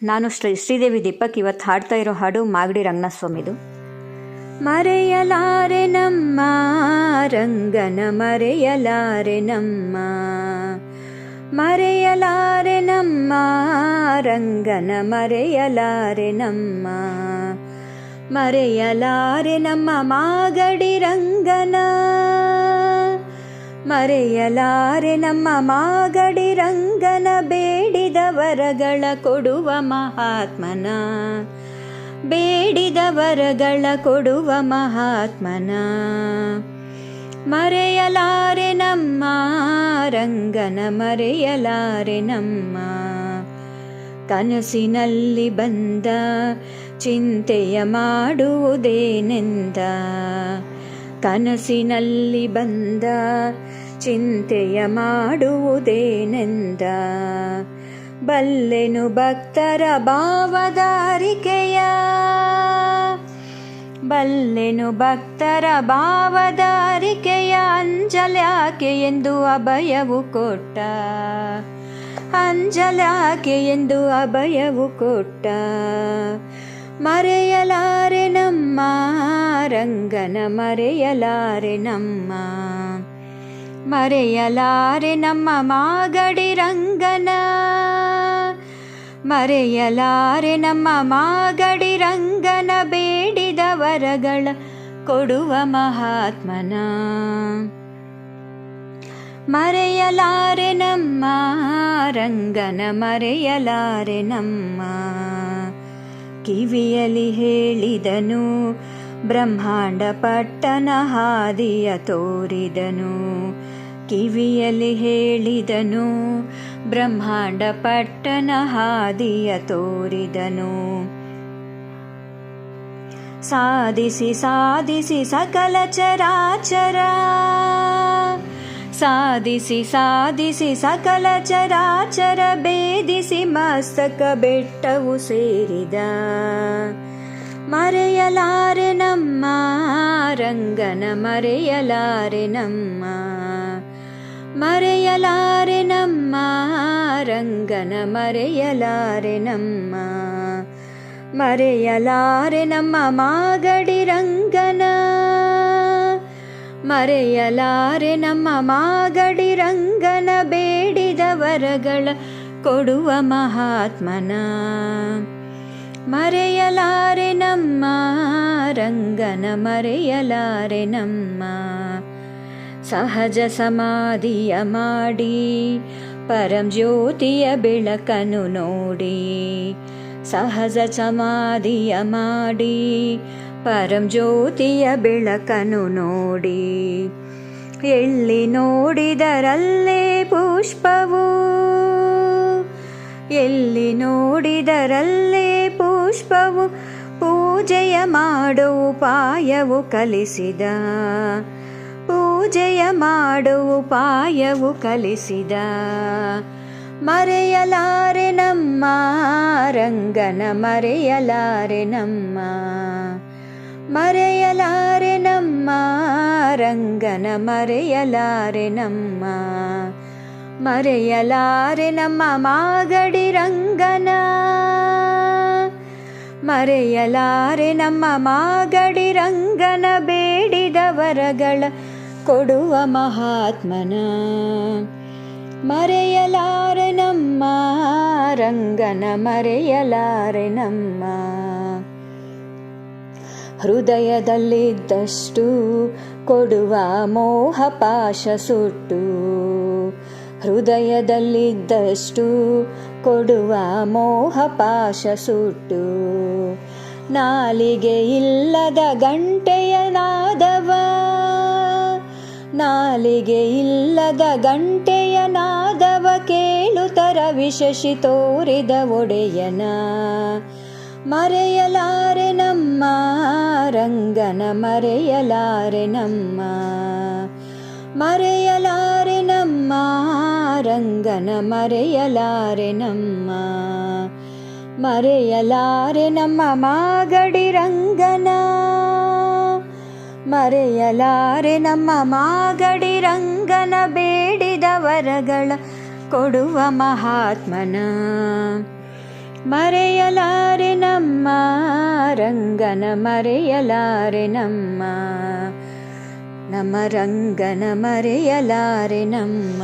ನಾನು ಶ್ರೀದೇವಿ ದೀಪಕ್. ಇವತ್ತು ಹಾಡ್ತಾ ಇರೋ ಹಾಡು ಮಾಗಡಿ ರಂಗನಾಥಸ್ವಾಮಿದು. ಮರೆಯಲಾರೆ ನಮ್ಮ ರಂಗನ ಮರೆಯಲಾರೆ ನಮ್ಮ, ಮರೆಯಲಾರೆ ನಮ್ಮ ರಂಗನ ಮರೆಯಲಾರೆ ನಮ್ಮ, ಮರೆಯಲಾರೆ ನಮ್ಮ ಮಾಗಡಿ ರಂಗನ, ಮರೆಯಲಾರೆ ನಮ್ಮ ಮಾಗಡಿ ರಂಗನ, ಬೇಡಿದ ವರಗಳ ಕೊಡುವ ಮಹಾತ್ಮನ, ಬೇಡಿದ ವರಗಳ ಕೊಡುವ ಮಹಾತ್ಮನ. ಮರೆಯಲಾರೆ ನಮ್ಮ ರಂಗನ ಮರೆಯಲಾರೆ ನಮ್ಮ, ಕನಸಿನಲ್ಲಿ ಬಂದ ಚಿಂತೆಯ ಮಾಡುವುದೇನೆಂದ, ಕನಸಿನಲ್ಲಿ ಬಂದ ಚಿಂತೆಯ ಮಾಡುವುದೇನೆಂದ, ಬಲ್ಲೆನು ಭಕ್ತರ ಭಾವದ ಅರಿಕೆಯ, ಬಲ್ಲೆನು ಭಕ್ತರ ಭಾವದ ಅರಿಕೆಯ, ಅಂಜಲ್ಯಾಕೆ ಎಂದು ಅಭಯವು ಕೊಟ್ಟ, ಅಂಜಲ್ಯಾಕೆ ಎಂದು ಅಭಯವು ಕೊಟ್ಟ. ಮರೆಯಲಾರೆ ನಮ್ಮ ರಂಗನ ಮರೆಯಲಾರೆ ನಮ್ಮ, ಮರೆಯಲಾರೆ ನಮ್ಮ ಮಾಗಡಿ ರಂಗನ, ಮರೆಯಲಾರೆ ನಮ್ಮ ಮಾಗಡಿ ರಂಗನ, ಬೇಡಿದ ವರಗಳ ಕೊಡುವ ಮಹಾತ್ಮನ. ಮರೆಯಲಾರೆ ನಮ್ಮ ರಂಗನ ಮರೆಯಲಾರೆ ನಮ್ಮ, ಕಿವಿಯಲಿ ಹೇಳಿದನು ಬ್ರಹ್ಮಾಂಡ ಪಟ್ಟಣ ಹಾದಿಯ ತೋರಿದನು, ಕಿವಿಯಲಿ ಹೇಳಿದನು ಬ್ರಹ್ಮಾಂಡ ಪಟ್ಟಣ ಹಾದಿಯ ತೋರಿದನು. ಸಾಧಿಸಿ ಸಾಧಿಸಿ ಸಕಲ ಚರಾಚರ, ಸಾಧಿಸಿ ಸಾಧಿಸಿ ಸಕಲ ಚರಾಚರ, ಭೇದಿಸಿ ಮಸ್ತಕ ಬೆಟ್ಟವು ಸೇರಿದ. ಮರೆಯಲಾರೆ ನಮ್ಮ ರಂಗನ ಮರೆಯಲಾರೆ ನಮ್ಮ, ಮರೆಯಲಾರೆ ನಮ್ಮ ರಂಗನ ಮರೆಯಲಾರೆ ನಮ್ಮ, ಮರೆಯಲಾರೆ ನಮ್ಮ ಮಾಗಡಿ ರಂಗನ, ಮರೆಯಲಾರೆ ನಮ್ಮ ಮಾಗಡಿ ರಂಗನ, ಬೇಡಿದ ವರಗಳ ಕೊಡುವ ಮಹಾತ್ಮನ. ಮರೆಯಲಾರೆ ನಮ್ಮ ರಂಗನ ಮರೆಯಲಾರೆ ನಮ್ಮ, ಸಹಜ ಸಮಾಧಿಯ ಮಾಡಿ ಪರಂ ಜ್ಯೋತಿಯ ಬೆಳಕನ್ನು ನೋಡಿ, ಸಹಜ ಸಮಾಧಿಯ ಮಾಡಿ ಪರಂ ಜ್ಯೋತಿಯ ಬೆಳಕನ್ನು ನೋಡಿ, ಎಲ್ಲಿ ನೋಡಿದರಲ್ಲೇ ಪುಷ್ಪವು, ಎಲ್ಲಿ ನೋಡಿದರಲ್ಲೇ ಪುಷ್ಪವು, ಪೂಜೆಯ ಮಾಡೋ ಉಪಾಯವು ಕಲಿಸಿದ, ಪೂಜೆಯ ಮಾಡೋ ಉಪಾಯವು ಕಲಿಸಿದ. ಮರೆಯಲಾರೆ ನಮ್ಮ ರಂಗನ ಮರೆಯಲಾರೆ ನಮ್ಮ, ಮರೆಯಲಾರೆ ನಮ್ಮ ರಂಗನ ಮರೆಯಲಾರೆ ನಮ್ಮ, ಮರೆಯಲಾರೆ ನಮ್ಮ ಮಾಗಡಿ ರಂಗನ, ಮರೆಯಲಾರೆ ನಮ್ಮ ಮಾಗಡಿ ರಂಗನ, ಬೇಡಿದ ವರಗಳ ಕೊಡುವ ಮಹಾತ್ಮನ. ಮರೆಯಲಾರೆ ನಮ್ಮ ರಂಗನ ಮರೆಯಲಾರೆ ನಮ್ಮ, ಹೃದಯದಲ್ಲಿದ್ದಷ್ಟು ಕೊಡುವ ಮೋಹ ಪಾಶ ಸುಟ್ಟು, ಹೃದಯದಲ್ಲಿದ್ದಷ್ಟು ಕೊಡುವ ಮೋಹ ಪಾಶ ಸುಟ್ಟು, ನಾಲಿಗೆ ಇಲ್ಲದ ಗಂಟೆಯ ನಾದವ, ನಾಲಿಗೆ ಇಲ್ಲದ ಗಂಟೆಯ ನಾದವ, ಕೇಳುತ್ತರ ವಿಶೇಷಿ ತೋರಿದ ಒಡೆಯನ. ಮರೆಯಲಾರೆ ನಮ್ಮ ರಂಗನ ಮರೆಯಲಾರೆ ನಮ್ಮ, ಮರೆಯಲಾರೆ ನಮ್ಮ ರಂಗನ ಮರೆಯಲಾರೆ ನಮ್ಮ, ಮರೆಯಲಾರೆ ನಮ್ಮ ಮಾಗಡಿ ರಂಗನ, ಮರೆಯಲಾರೆ ನಮ್ಮ ಮಾಗಡಿ ರಂಗನ, ಬೇಡಿದ ವರಗಳ ಕೊಡುವ ಮಹಾತ್ಮನ. ಮರೆಯಲಾರೆ ನಮ್ಮ ರಂಗನ ಮರೆಯಲಾರೆ ನಮ್ಮ ರಂಗನ ಮರೆಯಲಾರೆ ನಮ್ಮ.